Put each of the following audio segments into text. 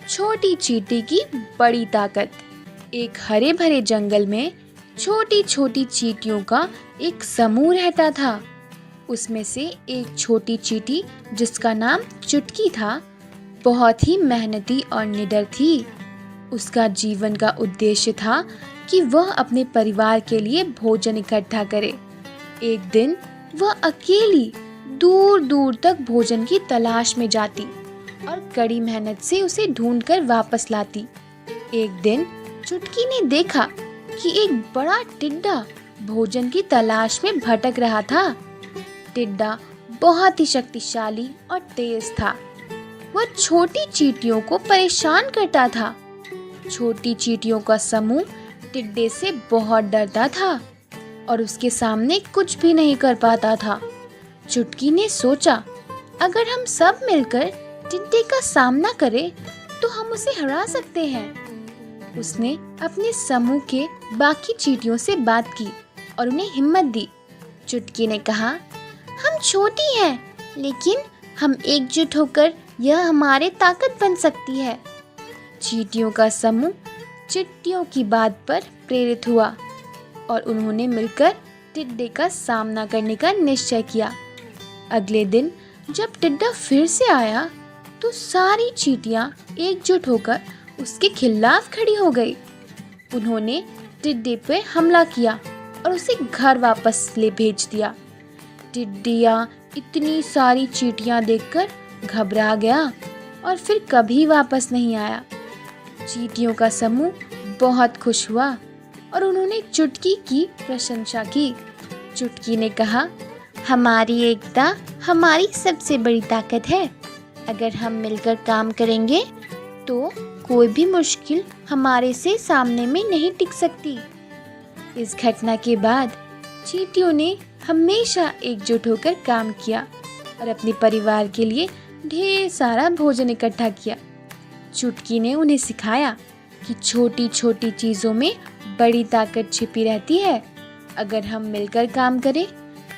छोटी चींटी की बड़ी ताकत। एक हरे भरे जंगल में छोटी छोटी चींटियों का एक समूह रहता था। उसमें से एक छोटी चींटी जिसका नाम चुटकी था, बहुत ही मेहनती और निडर थी। उसका जीवन का उद्देश्य था कि वह अपने परिवार के लिए भोजन इकट्ठा करे। एक दिन वह अकेली दूर दूर तक भोजन की तलाश में जाती और कड़ी मेहनत से उसे ढूंढकर वापस लाती। एक दिन चुटकी ने देखा कि एक बड़ा टिड्डा भोजन की तलाश में भटक रहा था। टिड्डा बहुत ही शक्तिशाली और तेज था। वह छोटी चींटियों को परेशान करता था। छोटी चींटियों का समूह टिड्डे से बहुत डरता था और उसके सामने कुछ भी नहीं कर पाता था। चुटकी ने सोचा, अगर हम सब मिलकर टिड्डे का सामना करें तो हम उसे हरा सकते हैं। उसने अपने समूह के बाकी चींटियों से बात की और उन्हें हिम्मत दी। चुटकी ने कहा, हम छोटी हैं, लेकिन हम एकजुट होकर यह हमारे ताकत बन सकती है। चींटियों का समूह चिट्टियों की बात पर प्रेरित हुआ और उन्होंने मिलकर टिड्डे का सामना करने का निश्चय किया। अगले दिन जब टिड्डा फिर से आया तो सारी चींटियां एकजुट होकर उसके खिलाफ खड़ी हो गई। उन्होंने टिड्डे पर हमला किया और उसे घर वापस ले भेज दिया। टिड्डिया इतनी सारी चींटियां देखकर घबरा गया और फिर कभी वापस नहीं आया। चींटियों का समूह बहुत खुश हुआ और उन्होंने चुटकी की प्रशंसा की। चुटकी ने कहा, हमारी एकता हमारी सबसे बड़ी ताकत है। अगर हम मिलकर काम करेंगे तो कोई भी मुश्किल हमारे से सामने में नहीं टिक सकती। इस घटना के बाद चींटियों ने हमेशा एकजुट होकर काम किया और अपने परिवार के लिए ढेर सारा भोजन इकट्ठा किया। चुटकी ने उन्हें सिखाया कि छोटी छोटी चीज़ों में बड़ी ताकत छिपी रहती है। अगर हम मिलकर काम करें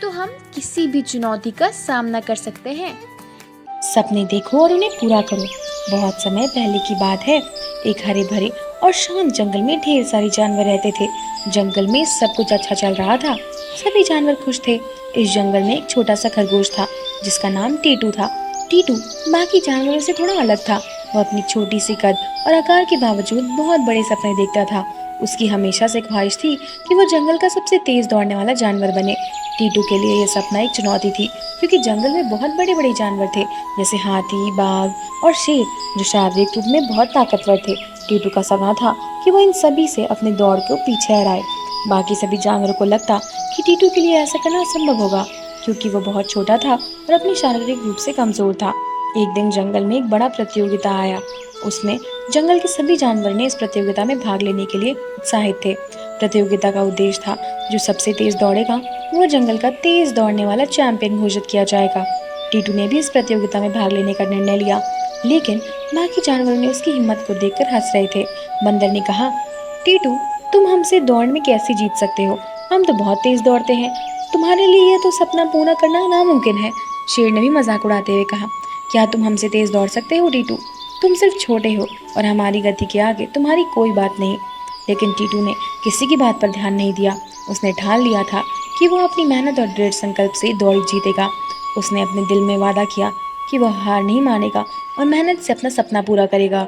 तो हम किसी भी चुनौती का सामना कर सकते हैं। सपने देखो और उन्हें पूरा करो। बहुत समय पहले की बात है। एक हरे भरे और शांत जंगल में ढेर सारे जानवर रहते थे। जंगल में सब कुछ अच्छा चल रहा था। सभी जानवर खुश थे। इस जंगल में एक छोटा सा खरगोश था जिसका नाम टीटू था। टीटू बाकी जानवरों से थोड़ा अलग था। वह अपनी छोटी सी कद और आकार के बावजूद बहुत बड़े सपने देखता था। उसकी हमेशा से ख्वाहिश थी कि वो जंगल का सबसे तेज दौड़ने वाला जानवर बने। टीटू के लिए यह सपना एक चुनौती थी, क्योंकि जंगल में बहुत बड़े बड़े जानवर थे, जैसे हाथी, बाघ और शेर, जो शारीरिक रूप में बहुत ताकतवर थे। टीटू का सपना था कि वो इन सभी से अपने दौड़ को पीछे हराए। बाकी सभी जानवरों को लगता कि टीटू के लिए ऐसा करना असंभव होगा, क्योंकि वो बहुत छोटा था और अपनी शारीरिक रूप से कमजोर था। एक दिन जंगल में एक बड़ा प्रतियोगिता आया। उसमें जंगल के सभी जानवर ने इस प्रतियोगिता में भाग लेने के लिए उत्साहित थे। प्रतियोगिता का उद्देश्य था, जो सबसे तेज दौड़ेगा वो जंगल का तेज दौड़ने वाला चैंपियन घोषित किया जाएगा। टीटू ने भी इस प्रतियोगिता में भाग लेने का निर्णय लिया, लेकिन बाकी जानवरों ने उसकी हिम्मत को देखकर हंस रहे थे। बंदर ने कहा, टीटू, तुम हमसे दौड़ में कैसे जीत सकते हो? हम तो बहुत तेज दौड़ते हैं। तुम्हारे लिए यह तो सपना पूरा करना नामुमकिन है। शेर ने भी मजाक उड़ाते हुए कहा, क्या तुम हमसे तेज दौड़ सकते हो टीटू? तुम सिर्फ छोटे हो और हमारी गति के आगे तुम्हारी कोई बात नहीं। लेकिन टीटू ने किसी की बात पर ध्यान नहीं दिया। उसने ठान लिया था कि वह अपनी मेहनत और दृढ़ संकल्प से दौड़ जीतेगा। उसने अपने दिल में वादा किया कि वह हार नहीं मानेगा और मेहनत से अपना सपना पूरा करेगा।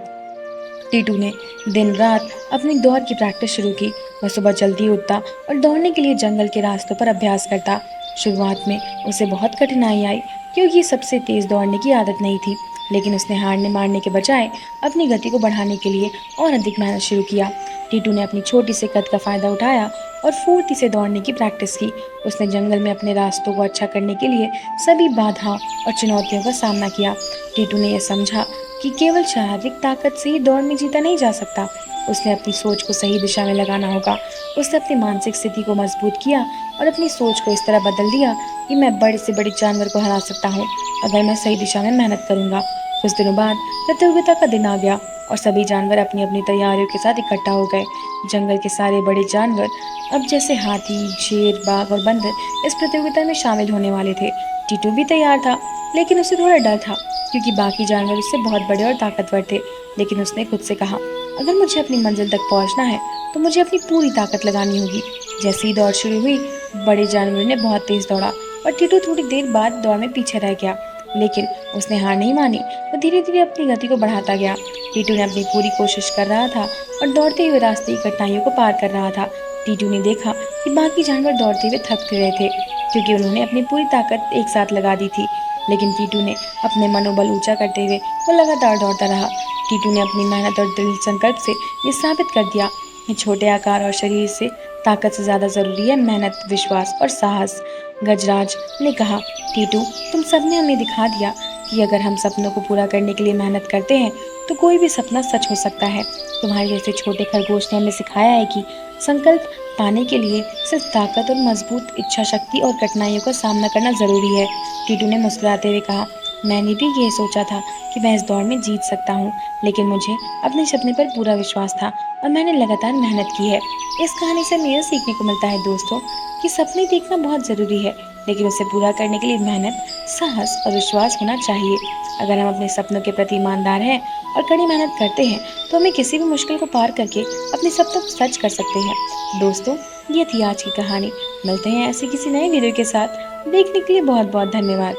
टीटू ने दिन रात अपनी दौड़ की प्रैक्टिस शुरू की। वह सुबह जल्दी उठता और दौड़ने के लिए जंगल के रास्तों पर अभ्यास करता। शुरुआत में उसे बहुत कठिनाई आई, क्योंकि सबसे तेज दौड़ने की आदत नहीं थी, लेकिन उसने हारने मारने के बजाय अपनी गति को बढ़ाने के लिए और अधिक मेहनत शुरू किया। टीटू ने अपनी छोटी सी कद का फायदा उठाया और फुर्ती से दौड़ने की प्रैक्टिस की। उसने जंगल में अपने रास्तों को अच्छा करने के लिए सभी बाधा और चुनौतियों का सामना किया। टीटू ने यह समझा कि केवल शारीरिक ताकत से ही दौड़ में जीता नहीं जा सकता। उसने अपनी सोच को सही दिशा में लगाना होगा। उसने अपनी मानसिक स्थिति को मजबूत किया और अपनी सोच को इस तरह बदल दिया कि मैं बड़े से बड़े जानवर को हरा सकता हूँ, अगर मैं सही दिशा में मेहनत करूँगा। कुछ दिनों बाद प्रतियोगिता का दिन आ गया और सभी जानवर अपनी अपनी तैयारियों के साथ इकट्ठा हो गए। जंगल के सारे बड़े जानवर, अब जैसे हाथी, शेर, बाघ और बंदर, इस प्रतियोगिता में शामिल होने वाले थे। टीटू भी तैयार था। लेकिन उसे थोड़ा डर था क्योंकि बाकी जानवर उससे बहुत बड़े और ताकतवर थे। लेकिन उसने खुद से कहा, अगर मुझे अपनी मंजिल तक पहुंचना है तो मुझे अपनी पूरी ताकत लगानी होगी। जैसे ही दौड़ शुरू हुई, बड़े जानवर ने बहुत तेज दौड़ा और टीटू थोड़ी देर बाद दौड़ में पीछे रह गया। लेकिन उसने हार नहीं मानी, वो धीरे धीरे अपनी गति को बढ़ाता गया। टीटू ने अपनी पूरी कोशिश कर रहा था और दौड़ते हुए रास्ते की कठिनाइयों को पार कर रहा था। टीटू ने देखा कि बाकी जानवर दौड़ते हुए थक रहे थे क्योंकि उन्होंने अपनी पूरी ताकत एक साथ लगा दी थी। लेकिन टीटू ने अपने मनोबल ऊंचा करते हुए वो लगातार दौड़ता रहा। टीटू ने अपनी मेहनत और दृढ़ संकल्प से ये साबित कर दिया कि छोटे आकार और शरीर से ताकत से ज्यादा जरूरी है मेहनत, विश्वास और साहस। गजराज ने कहा, टीटू, तुम सबने हमें दिखा दिया कि अगर हम सपनों को पूरा करने के लिए मेहनत करते हैं तो कोई भी सपना सच हो सकता है। तुम्हारे जैसे छोटे खरगोश ने हमें सिखाया है कि संकल्प पाने के लिए सिर्फ ताकत और मजबूत इच्छा शक्ति और कठिनाइयों का सामना करना जरूरी है। टीटू ने मुस्कुराते हुए कहा, मैंने भी ये सोचा था कि मैं इस दौड़ में जीत सकता हूँ, लेकिन मुझे अपने सपने पर पूरा विश्वास था और मैंने लगातार मेहनत की है। इस कहानी से हमें यह सीखने को मिलता है दोस्तों कि सपने देखना बहुत जरूरी है, लेकिन उसे पूरा करने के लिए मेहनत, साहस और विश्वास होना चाहिए। अगर हम अपने सपनों के प्रति ईमानदार हैं और कड़ी मेहनत करते हैं तो हमें किसी भी मुश्किल को पार करके अपने सपनों को सच कर सकते हैं। दोस्तों, ये थी आज की कहानी। मिलते हैं ऐसी किसी नए वीडियो के साथ। देखने के लिए बहुत बहुत धन्यवाद।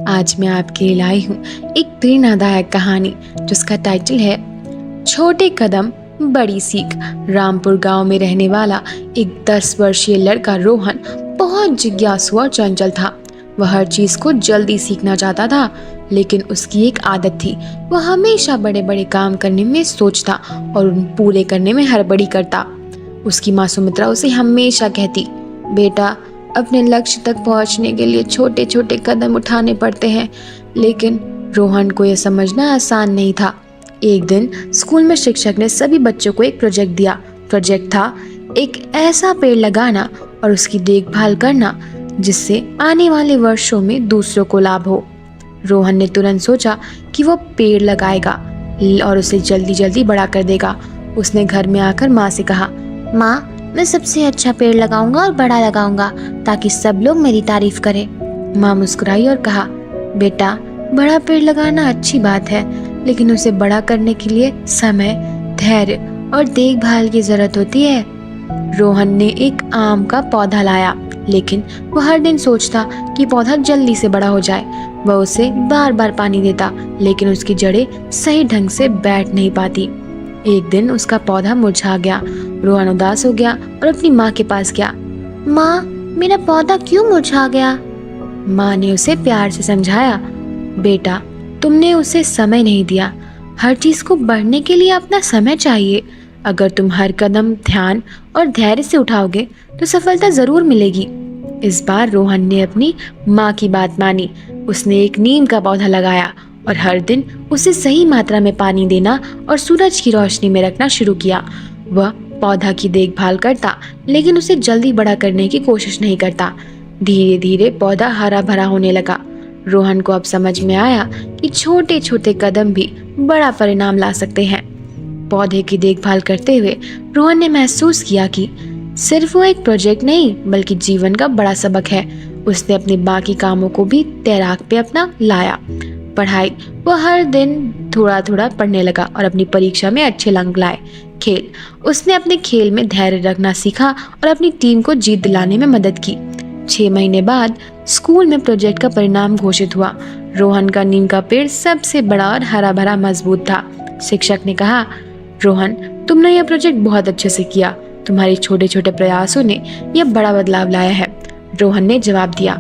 आज मैं आपके लिए लाई हूँ एक प्रेरणादायक कहानी जिसका टाइटल है छोटे कदम बड़ी सीख। रामपुर गांव में रहने वाला एक 10 वर्षीय लड़का रोहन बहुत जिज्ञासु और चंचल था। वह हर चीज को जल्दी सीखना चाहता था, लेकिन उसकी एक आदत थी, वह हमेशा बड़े बड़े काम करने में सोचता और उन पूरे करने में हड़बड़ी करता। उसकी माँ सुमित्रा उसे हमेशा कहती, बेटा, अपने लक्ष्य तक पहुंचने के लिए छोटे छोटे कदम उठाने पड़ते हैं। लेकिन रोहन को यह समझना आसान नहीं था। एक दिन स्कूल में शिक्षक ने सभी बच्चों को एक प्रोजेक्ट दिया। प्रोजेक्ट था एक ऐसा पेड़ लगाना और उसकी देखभाल करना जिससे आने वाले वर्षों में दूसरों को लाभ हो। रोहन ने तुरंत सोचा कि वो पेड़ लगाएगा और उसे जल्दी जल्दी बड़ा कर देगा। उसने घर में आकर माँ से कहा, माँ, मैं सबसे अच्छा पेड़ लगाऊंगा और बड़ा लगाऊंगा ताकि सब लोग मेरी तारीफ करें। माँ मुस्कुराई और कहा, बेटा, बड़ा पेड़ लगाना अच्छी बात है, लेकिन उसे बड़ा करने के लिए समय, धैर्य और देखभाल की जरूरत होती है। रोहन ने एक आम का पौधा लाया, लेकिन वह हर दिन सोचता कि पौधा जल्दी से बड़ा हो जाए। वह उसे बार बार पानी देता, लेकिन उसकी जड़ें सही ढंग से बैठ नहीं पाती। एक दिन उसका पौधा मुरझा गया। रोहन उदास हो गया और अपनी माँ के पास गया। माँ, मेरा पौधा क्यों मुरझा गया? माँ ने उसे प्यार से समझाया, बेटा, तुमने उसे समय नहीं दिया। हर चीज को बढ़ने के लिए अपना समय चाहिए। अगर तुम हर कदम ध्यान और धैर्य से उठाओगे तो सफलता जरूर मिलेगी। इस बार रोहन ने अपनी माँ की बात मानी। उसने एक नीम का पौधा लगाया और हर दिन उसे सही मात्रा में पानी देना और सूरज की रोशनी में रखना शुरू किया। वह पौधा की देखभाल करता, लेकिन उसे जल्दी बड़ा करने की कोशिश नहीं करता। धीरे धीरे पौधा हरा भरा होने लगा। रोहन को अब समझ में आया कि छोटे छोटे कदम भी बड़ा परिणाम ला सकते हैं। पौधे की देखभाल करते हुए रोहन ने महसूस किया कि सिर्फ वो एक प्रोजेक्ट नहीं, बल्कि जीवन का बड़ा सबक है। उसने अपने बाकी कामों को भी तैराक पे अपना लाया। पढ़ाई, वो हर दिन थोड़ा थोड़ा पढ़ने लगा और अपनी परीक्षा में अच्छे अंक लाए। खेल, उसने अपने खेल में धैर्य रखना सीखा और अपनी टीम को जीत दिलाने में मदद की। 6 महीने बाद स्कूल में प्रोजेक्ट का परिणाम घोषित हुआ। रोहन का नीम का पेड़ सबसे बड़ा और हरा भरा मजबूत था। शिक्षक ने कहा, रोहन, तुमने यह प्रोजेक्ट बहुत अच्छे से किया। तुम्हारे छोटे छोटे प्रयासों ने यह बड़ा बदलाव लाया है। रोहन ने जवाब दिया,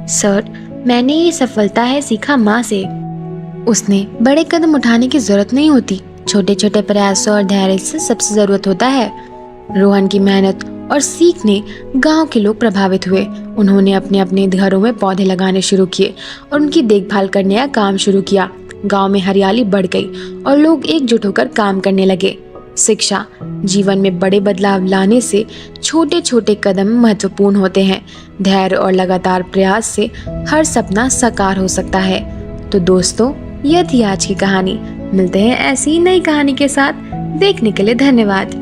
सर, मैंने ये सफलता है सीखा माँ से। उसने बड़े कदम उठाने की जरूरत नहीं होती, छोटे छोटे प्रयासों और धैर्य से सबसे जरूरत होता है। रोहन की मेहनत और सीख ने गांव के लोग प्रभावित हुए। उन्होंने अपने अपने घरों में पौधे लगाने शुरू किए और उनकी देखभाल करने का काम शुरू किया। गांव में हरियाली बढ़ गई और लोग एकजुट होकर काम करने लगे। शिक्षा, जीवन में बड़े बदलाव लाने से छोटे छोटे कदम महत्वपूर्ण होते हैं। धैर्य और लगातार प्रयास से हर सपना साकार हो सकता है। तो दोस्तों, यह थी आज की कहानी। मिलते हैं ऐसी ही नई कहानी के साथ। देखने के लिए धन्यवाद।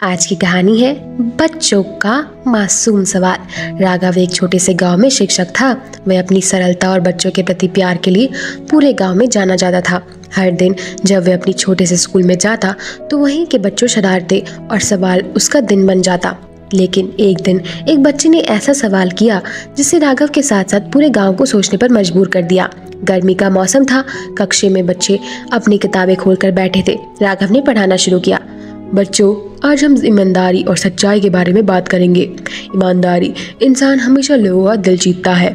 आज की कहानी है बच्चों का मासूम सवाल। राघव एक छोटे से गांव में शिक्षक था। वह अपनी सरलता और बच्चों के प्रति प्यार के लिए पूरे गांव में जाना जाता था। हर दिन जब वह अपनी छोटे से स्कूल में जाता तो वहीं के बच्चों शरारते और सवाल उसका दिन बन जाता। लेकिन एक दिन एक बच्चे ने ऐसा सवाल किया जिससे राघव के साथ साथ पूरे गांव को सोचने पर मजबूर कर दिया। गर्मी का मौसम था। कक्षा में बच्चे अपनी किताबें खोलकर बैठे थे। राघव ने पढ़ाना शुरू किया। बच्चों, आज हम ईमानदारी और सच्चाई के बारे में बात करेंगे। ईमानदारी इंसान हमेशा लोगों का दिल जीतता है।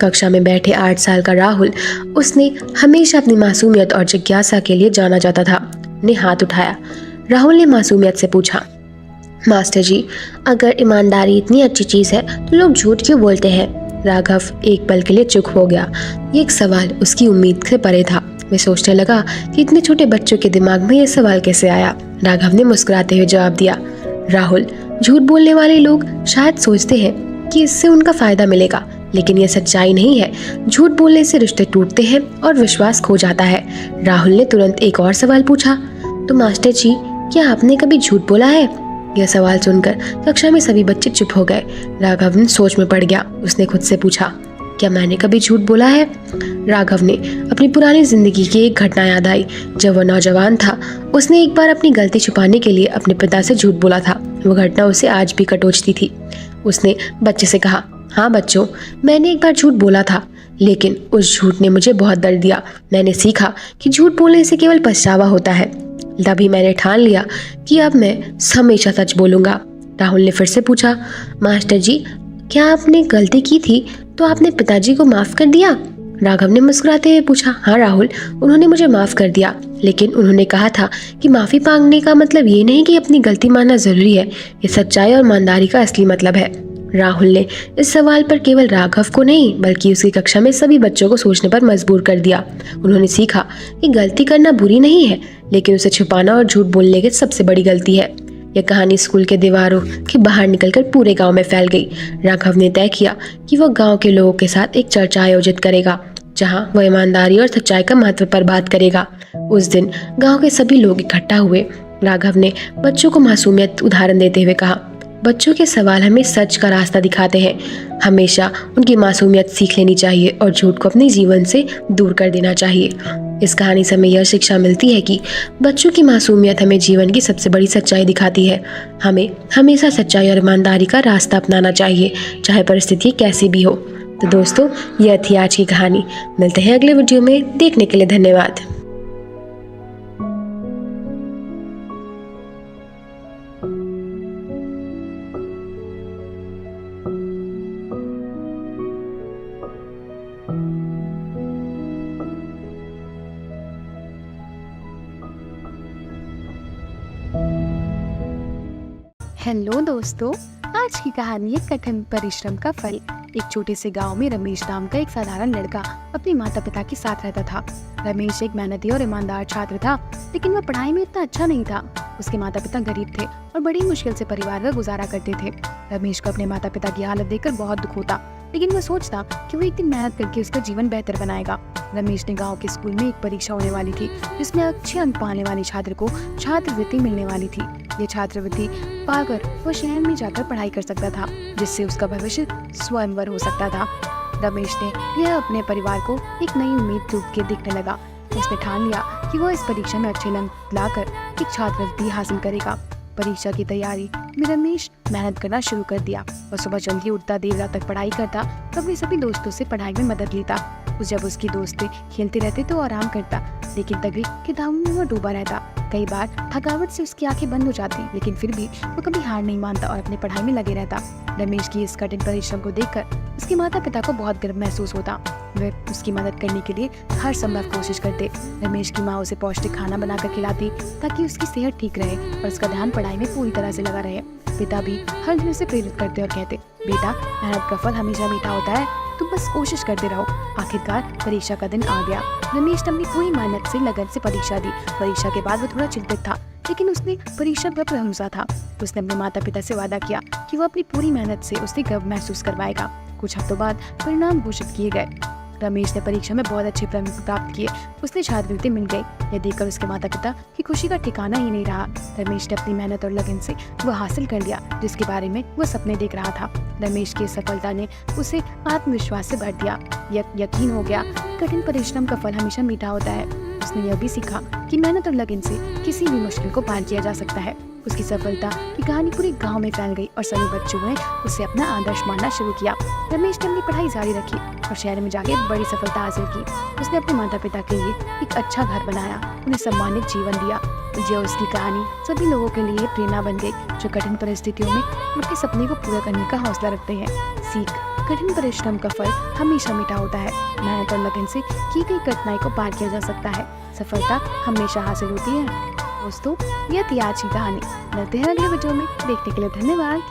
कक्षा में बैठे 8 साल का राहुल, उसने हमेशा अपनी मासूमियत और जिज्ञासा के लिए जाना जाता था, ने हाथ उठाया। राहुल ने मासूमियत से पूछा, मास्टर जी, अगर ईमानदारी इतनी अच्छी चीज़ है तो लोग झूठ क्यों बोलते हैं? राघव एक पल के लिए चुप हो गया। ये एक सवाल उसकी उम्मीद से परे था। वह सोचने लगा कि इतने छोटे बच्चों के दिमाग में ये सवाल कैसे आया। राघव ने मुस्कुराते हुए जवाब दिया, राहुल, झूठ बोलने वाले लोग शायद सोचते हैं कि इससे उनका फायदा मिलेगा, लेकिन यह सच्चाई नहीं है। झूठ बोलने से रिश्ते टूटते हैं और विश्वास खो जाता है। राहुल ने तुरंत एक और सवाल पूछा, तो मास्टर जी, क्या आपने कभी झूठ बोला है? यह सवाल सुनकर कक्षा में सभी बच्चे चुप हो गए। राघव ने सोच में पड़ गया। उसने खुद से पूछा, क्या मैंने कभी झूठ बोला है? राघव ने अपनी पुरानी जिंदगी की एक घटना याद आई। जब वह नौजवान था, उसने एक बार अपनी गलती छुपाने के लिए अपने पिता से झूठ बोला था। वो घटना उसे आज भी कटोचती थी। उसने बच्चे से कहा, हाँ बच्चों, मैंने एक बार झूठ बोला था, लेकिन उस झूठ ने मुझे बहुत दर्द दिया। मैंने सीखा कि झूठ बोलने से केवल पछतावा होता है। तभी मैंने ठान लिया कि अब मैं हमेशा सच बोलूंगा। राहुल ने फिर से पूछा, मास्टर जी, क्या आपने गलती की थी तो आपने पिताजी को माफ कर दिया? राघव ने मुस्कुराते हुए पूछा, हाँ राहुल, उन्होंने मुझे माफ कर दिया, लेकिन उन्होंने कहा था कि माफी मांगने का मतलब ये नहीं कि अपनी गलती मानना जरूरी है। ये सच्चाई और ईमानदारी का असली मतलब है। राहुल ने इस सवाल पर केवल राघव को नहीं बल्कि उसकी कक्षा में सभी बच्चों को सोचने पर मजबूर कर दिया। उन्होंने सीखा कि गलती करना बुरी नहीं है, लेकिन उसे छुपाना और झूठ बोलने की सबसे बड़ी गलती है। यह कहानी स्कूल के दीवारों के बाहर निकलकर पूरे गांव में फैल गई। राघव ने तय किया कि वह गांव के लोगों के साथ एक चर्चा आयोजित करेगा, जहां वह ईमानदारी और सच्चाई का महत्व पर बात करेगा। उस दिन गांव के सभी लोग इकट्ठा हुए। राघव ने बच्चों को मासूमियत उदाहरण देते हुए कहा, बच्चों के सवाल हमें सच का रास्ता दिखाते हैं। हमेशा उनकी मासूमियत सीख लेनी चाहिए और झूठ को अपने जीवन से दूर कर देना चाहिए। इस कहानी से हमें यह शिक्षा मिलती है कि बच्चों की मासूमियत हमें जीवन की सबसे बड़ी सच्चाई दिखाती है। हमें हमेशा सच्चाई और ईमानदारी का रास्ता अपनाना चाहिए, चाहे परिस्थिति कैसी भी हो। तो दोस्तों, यह थी आज की कहानी। मिलते हैं अगले वीडियो में। देखने के लिए धन्यवाद। हेलो दोस्तों, आज की कहानी है कठिन परिश्रम का फल। एक छोटे से गांव में रमेश नाम का एक साधारण लड़का अपने माता पिता के साथ रहता था। रमेश एक मेहनती और ईमानदार छात्र था, लेकिन वह पढ़ाई में इतना अच्छा नहीं था। उसके माता पिता गरीब थे और बड़ी मुश्किल से परिवार का गुजारा करते थे। रमेश को अपने माता पिता की हालत देखकर बहुत दुख होता, लेकिन वह सोचता कि वो एक दिन मेहनत करके उसका जीवन बेहतर बनाएगा। रमेश ने गांव के स्कूल में एक परीक्षा होने वाली थी, जिसमें अच्छे अंक पाने वाले छात्र को छात्रवृत्ति मिलने वाली थी। ये छात्रवृत्ति पाकर वो शहर में जाकर पढ़ाई कर सकता था, जिससे उसका भविष्य स्वयंवर हो सकता था। रमेश ने यह अपने परिवार को एक नई उम्मीद डूब के दिखने लगा। उसने ठान लिया कि वो इस परीक्षा में अच्छे अंक लाकर एक छात्रवृत्ति हासिल करेगा। परीक्षा की तैयारी में रमेश मेहनत करना शुरू कर दिया। वह सुबह जल्दी उठता, देर रात तक पढ़ाई करता, अपने सभी दोस्तों से पढ़ाई में मदद लेता। जब उसकी दोस्तें खेलते रहते तो आराम करता, लेकिन तभी किताबों में वह डूबा रहता। कई बार थकावट से उसकी आंखें बंद हो जाती, लेकिन फिर भी वो कभी हार नहीं मानता और अपनी पढ़ाई में लगे रहता। रमेश की इस कठिन परिश्रम को देखकर उसके माता पिता को बहुत गर्व महसूस होता। वे उसकी मदद करने के लिए हर संभव कोशिश करते। रमेश की माँ उसे पौष्टिक खाना बनाकर खिलाती ताकि उसकी सेहत ठीक रहे और उसका ध्यान पढ़ाई में पूरी तरह से लगा रहे। पिता भी हर दिन उसे प्रेरित करते और कहते, बेटा, मेहनत का फल हमेशा मीठा होता है, तुम बस कोशिश करते रहो। आखिरकार परीक्षा का दिन आ गया। रमेश ने अपनी पूरी मेहनत से लगन से परीक्षा दी। परीक्षा के बाद वो थोड़ा चिंतित था, लेकिन उसने परीक्षा पर भरोसा था। उसने अपने माता पिता से वादा किया कि वो अपनी पूरी मेहनत से उसे गर्व महसूस करवाएगा। कुछ हफ्तों बाद परिणाम घोषित किए गए। रमेश ने परीक्षा में बहुत अच्छे अंक प्राप्त किए। उसने छात्रवृत्ति मिल गई। यह देखकर उसके माता पिता की खुशी का ठिकाना ही नहीं रहा। रमेश ने अपनी मेहनत और लगन से वह हासिल कर लिया जिसके बारे में वह सपने देख रहा था। रमेश की सफलता ने उसे आत्मविश्वास से भर दिया। यकीन हो गया कठिन परिश्रम का फल हमेशा मीठा होता है। उसने यह भी सीखा कि मेहनत और लगन से किसी भी मुश्किल को पार किया जा सकता है। उसकी सफलता की कहानी पूरे गांव में फैल गई और सभी बच्चों ने उसे अपना आदर्श मानना शुरू किया। रमेश ने अपनी पढ़ाई जारी रखी और शहर में जाके बड़ी सफलता हासिल की। उसने अपने माता पिता के लिए एक अच्छा घर बनाया, उन्हें सम्मानित जीवन दिया। यह उसकी कहानी सभी लोगों के लिए प्रेरणा बन गई जो कठिन परिस्थितियों में अपने सपने को पूरा करने का हौसला रखते हैं। सीख, कठिन परिश्रम का फल हमेशा मीठा होता है। मेहनत और लगन से की गई कठिनाई को पार किया जा सकता है। सफलता हमेशा हासिल होती है। दोस्तों, यह थी आज की कहानी। मिलते हैं अगले वीडियो में। देखने के लिए धन्यवाद।